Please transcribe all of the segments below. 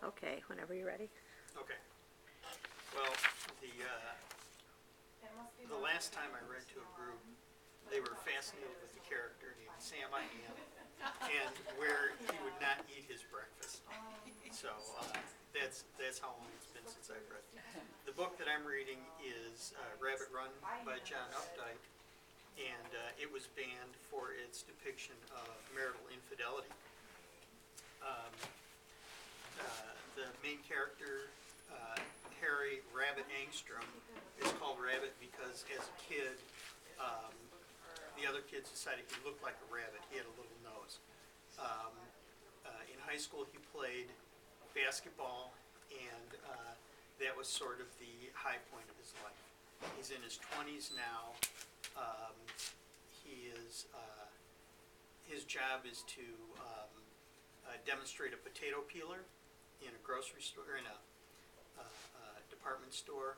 Okay, whenever you're ready. Okay. Well, the last time I read to a group, they were fascinated with the character named Sam I Am and where he would not eat his breakfast. So that's how long it's been since I've read. The book that I'm reading is Rabbit Run by John Updike, and it was banned for its depiction of marital infidelity. The main character, Harry Rabbit Angstrom, is called Rabbit because as a kid, the other kids decided he looked like a rabbit. He had a little nose. In high school, he played basketball, and that was sort of the high point of his life. He's in his 20s now. His job is to demonstrate a potato peeler in a grocery store, in a department store.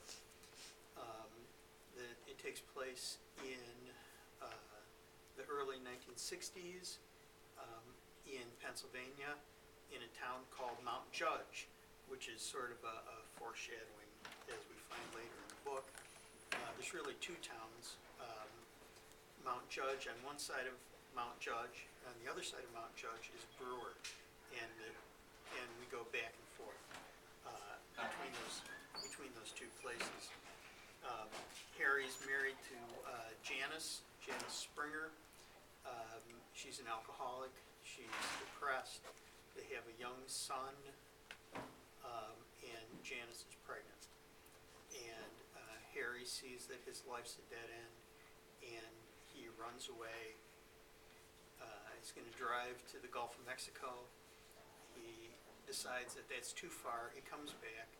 It takes place in the early 1960s in Pennsylvania, in a town called Mount Judge, which is sort of a foreshadowing, as we find later in the book. There's really two towns, Mount Judge on one side of Mount Judge, on the other side of Mount Judge is Brewer, and we go back and forth between those two places. Harry's married to Janice Springer. She's an alcoholic. She's depressed. They have a young son, and Janice is pregnant. And Harry sees that his life's a dead end, and he runs away. He's going to drive to the Gulf of Mexico. He decides that that's too far. He comes back,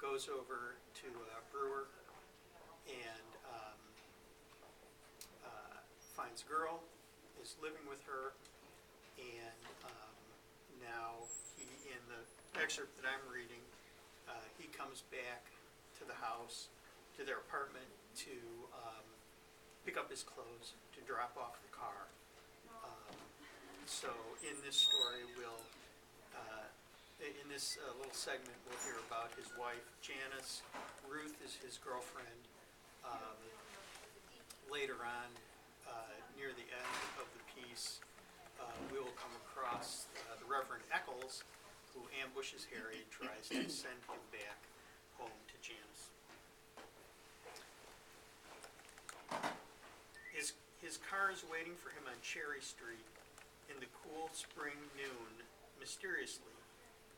goes over to Brewer, and finds a girl, is living with her, and now in the excerpt that I'm reading, he comes back to the house, to their apartment, to pick up his clothes, to drop off the car. So in this story, in this little segment, we'll hear about his wife, Janice. Ruth is his girlfriend. Later on, near the end of the piece, we will come across the Reverend Eccles, who ambushes Harry and tries to send him back home to Janice. His car is waiting for him on Cherry Street in the cool spring noon, mysteriously,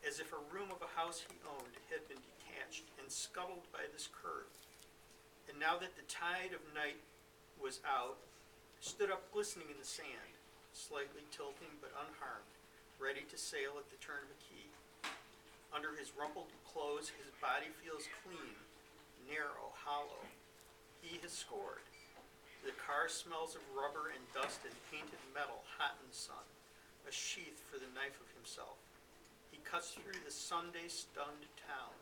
as if a room of a house he owned had been detached and scuttled by this curve. And now that the tide of night was out, stood up glistening in the sand, slightly tilting but unharmed, ready to sail at the turn of a key. Under his rumpled clothes, his body feels clean, narrow, hollow. He has scored. The car smells of rubber and dust and painted metal, hot in the sun, a sheath for the knife of himself. He cuts through the Sunday-stunned town,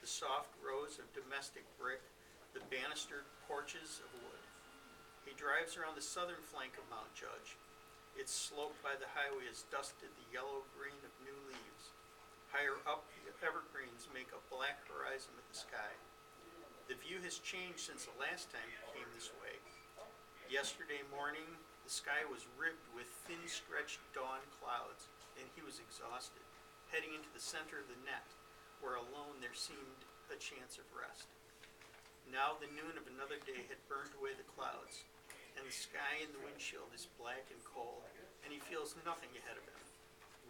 the soft rows of domestic brick, the banistered porches of wood. He drives around the southern flank of Mount Judge. Its slope by the highway is dusted the yellow-green of new leaves. Higher up, the evergreens make a black horizon of the sky. The view has changed since the last time he came this way. Yesterday morning, the sky was ribbed with thin-stretched dawn clouds, and he was exhausted, heading into the center of the net, where alone there seemed a chance of rest. Now the noon of another day had burned away the clouds, and the sky in the windshield is black and cold, and he feels nothing ahead of him.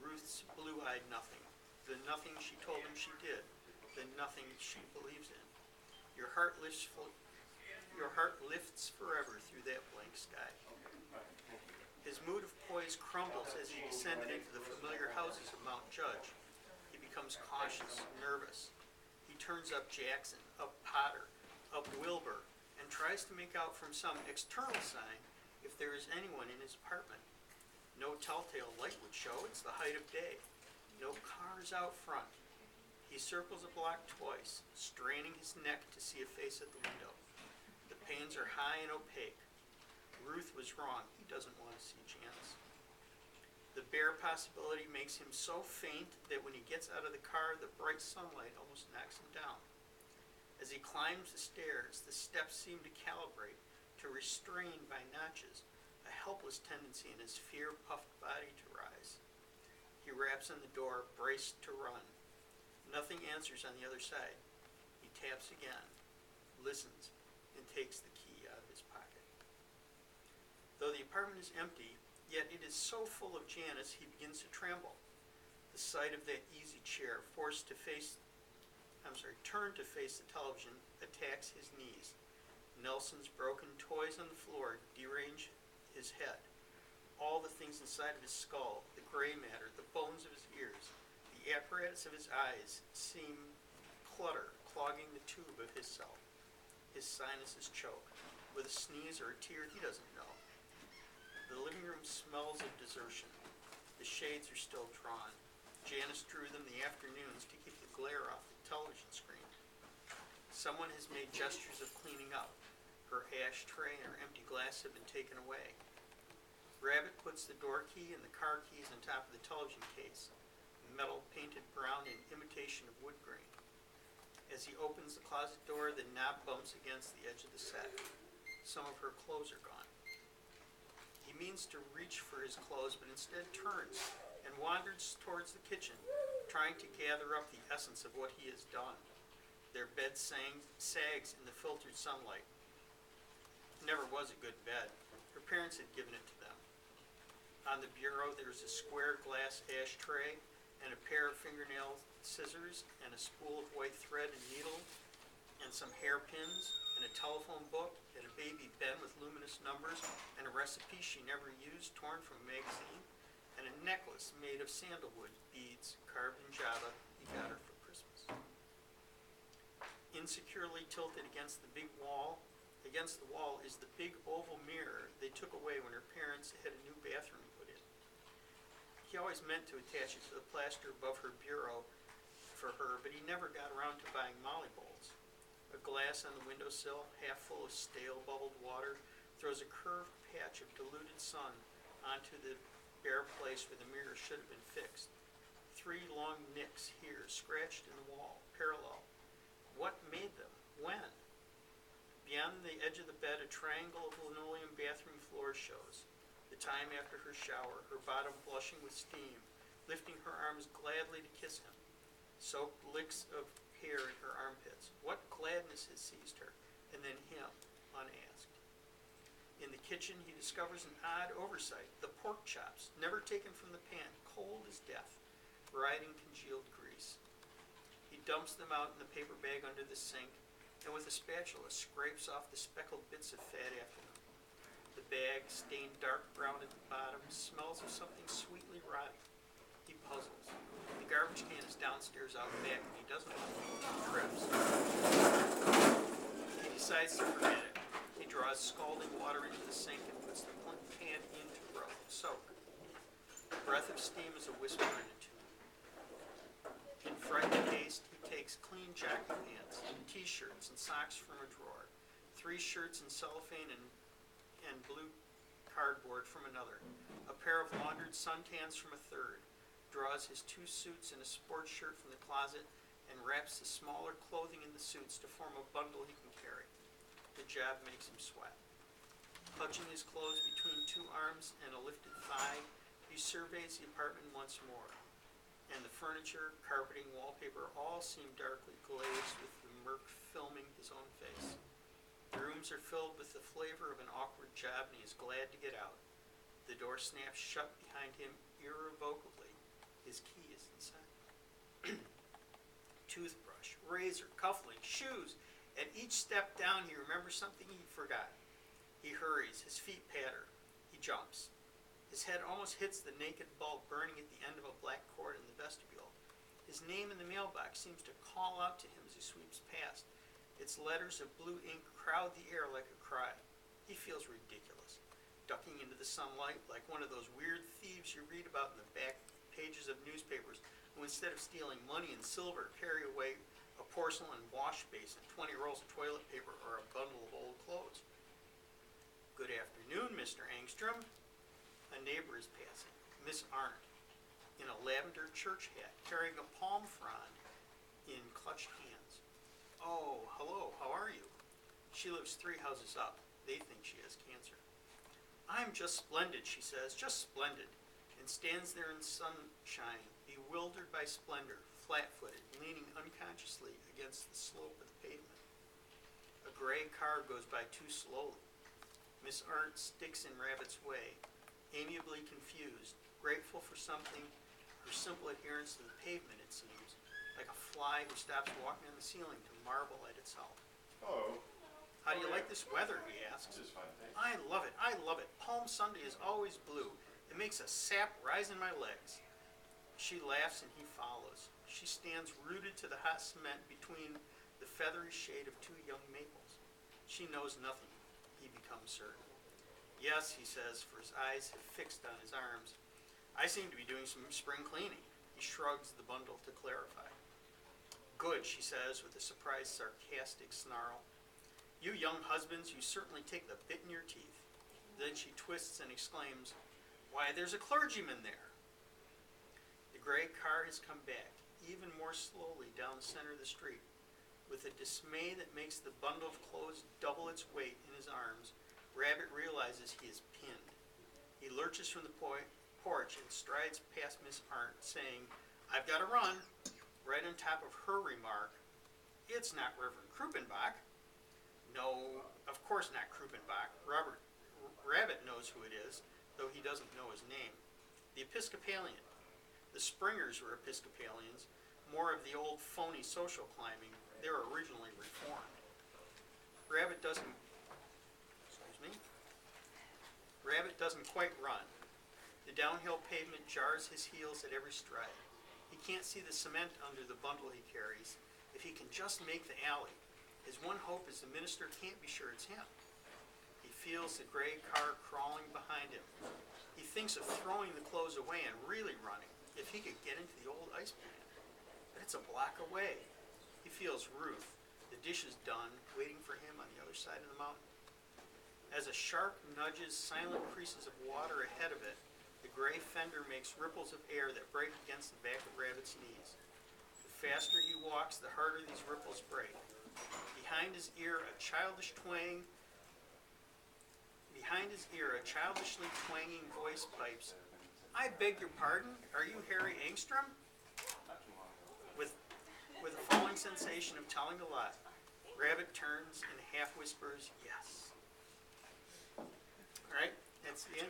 Ruth's blue-eyed nothing, the nothing she told him she did, the nothing she believes in. Your heart lifts forever through that blank sky. His mood of poise crumbles as he descended into the familiar houses of Mount Judge. He becomes cautious, nervous. He turns up Jackson, up Potter, up Wilbur, and tries to make out from some external sign if there is anyone in his apartment. No telltale light would show. It's the height of day. No cars out front. He circles a block twice, straining his neck to see a face at the window. The panes are high and opaque. Ruth was wrong. He doesn't want to see Janice. The bare possibility makes him so faint that when he gets out of the car, the bright sunlight almost knocks him down. As he climbs the stairs, the steps seem to calibrate, to restrain by notches, a helpless tendency in his fear-puffed body to rise. He raps on the door, braced to run. Nothing answers on the other side. He taps again, listens, and takes the key out of his pocket. Though the apartment is empty, yet it is so full of Janice he begins to tremble. The sight of that easy chair, turned to face the television, attacks his knees. Nelson's broken toys on the floor derange his head. All the things inside of his skull, the gray matter, the bones of his ears, the apparatus of his eyes seem clutter clogging the tube of his self. His sinuses choke. With a sneeze or a tear he doesn't know. The living room smells of desertion. The shades are still drawn. Janice drew them the afternoons to keep the glare off the television screen. Someone has made gestures of cleaning up. Her ashtray and her empty glass have been taken away. Rabbit puts the door key and the car keys on top of the television case, metal painted brown in imitation of wood grain. As he opens the closet door, the knob bumps against the edge of the set. Some of her clothes are gone. He means to reach for his clothes, but instead turns and wanders towards the kitchen, trying to gather up the essence of what he has done. Their bed sags in the filtered sunlight. It never was a good bed. Her parents had given it to them. On the bureau there is a square glass ashtray and a pair of fingernail scissors and a spool of white thread and needle and some hairpins and a telephone book and a baby pen with luminous numbers and a recipe she never used torn from a magazine and a necklace made of sandalwood beads carved in Java he got her for Christmas. Insecurely tilted against the wall is the big oval mirror they took away when her parents had a new bathroom put in. He always meant to attach it to the plaster above her bureau for her, but he never got around to buying molly bowls. A glass on the windowsill, half full of stale bubbled water, throws a curved patch of diluted sun onto the bare place where the mirror should have been fixed. 3 long nicks here, scratched in the wall, parallel. What made them? When? Beyond the edge of the bed, a triangle of linoleum bathroom floor shows. The time after her shower, her bottom blushing with steam, lifting her arms gladly to kiss him. Soaked licks of hair in her armpits. What gladness has seized her? And then him, unasked. In the kitchen, he discovers an odd oversight. The pork chops, never taken from the pan, cold as death, riding congealed grease. He dumps them out in the paper bag under the sink, and with a spatula scrapes off the speckled bits of fat after them. The bag, stained dark brown at the bottom, smells of something sweetly rotting. He puzzles. The garbage can is downstairs out back, and he doesn't want to be trips. He decides to forget it. He draws scalding water into the sink and puts the pan in to soak. A breath of steam is a whisper in a tube. In frightened haste, he takes clean jockey pants, t-shirts, and socks from a drawer, 3 shirts in cellophane and blue cardboard from another, a pair of laundered suntans from a third, draws his 2 suits and a sports shirt from the closet, and wraps the smaller clothing in the suits to form a bundle he can carry. The job makes him sweat. Clutching his clothes between 2 arms and a lifted thigh, he surveys the apartment once more. And the furniture, carpeting, wallpaper all seem darkly glazed with the murk filming his own face. The rooms are filled with the flavor of an awkward job, and he is glad to get out. The door snaps shut behind him irrevocably. His key is inside. Toothbrush, razor, cufflinks, shoes. At each step down, he remembers something he forgot. He hurries, his feet patter. He jumps. His head almost hits the naked bulb burning at the end of a black cord in the vestibule. His name in the mailbox seems to call out to him as he sweeps past. Its letters of blue ink crowd the air like a cry. He feels ridiculous, ducking into the sunlight like one of those weird thieves you read about in the back pages of newspapers, who instead of stealing money and silver carry away a porcelain wash basin, 20 rolls of toilet paper, or a bundle of old clothes. Good afternoon, Mr. Angstrom. A neighbor is passing. Miss Arndt, in a lavender church hat, carrying a palm frond in clutched hands. Oh, hello, how are you? She lives 3 houses up. They think she has cancer. I'm just splendid, she says, just splendid, and stands there in sunshine, bewildered by splendor, flat-footed, leaning unconsciously against the slope of the pavement. A gray car goes by too slowly. Miss Arndt sticks in Rabbit's way, amiably confused, grateful for something, her simple adherence to the pavement, it seems, like a fly who stops walking on the ceiling to marvel at itself. Hello. How do you like this weather, he asks. This is fine, thanks. I love it, I love it. Palm Sunday is always blue. It makes a sap rise in my legs. She laughs and he follows. She stands rooted to the hot cement between the feathery shade of 2 young maples. She knows nothing, he becomes certain. Yes, he says, for his eyes have fixed on his arms. I seem to be doing some spring cleaning. He shrugs the bundle to clarify. Good, she says, with a surprised, sarcastic snarl. You young husbands, you certainly take the bit in your teeth. Then she twists and exclaims, why, there's a clergyman there. The gray car has come back, even more slowly down the center of the street. With a dismay that makes the bundle of clothes double its weight in his arms, Rabbit realizes he is pinned. He lurches from the porch and strides past Miss Arndt, saying, I've got to run, right on top of her remark, it's not Reverend Krupenbach. No, of course not Krupenbach. Rabbit knows who it is, though he doesn't know his name. The Episcopalian. The Springers were Episcopalians, more of the old phony social climbing. They were originally Reformed. Rabbit doesn't quite run. The downhill pavement jars his heels at every stride. He can't see the cement under the bundle he carries. If he can just make the alley, his one hope is the minister can't be sure it's him. He feels the gray car crawling behind him. He thinks of throwing the clothes away and really running, if he could get into the old ice plant. But it's a block away. He feels Ruth, the dishes done, waiting for him on the other side of the mountain. As a shark nudges silent creases of water ahead of it, the gray fender makes ripples of air that break against the back of Rabbit's knees. The faster he walks, the harder these ripples break. Behind his ear, a childishly twanging voice pipes, I beg your pardon, are you Harry Angstrom? With a falling sensation of telling a lie, Rabbit turns and half whispers, yes. All right, that's the end.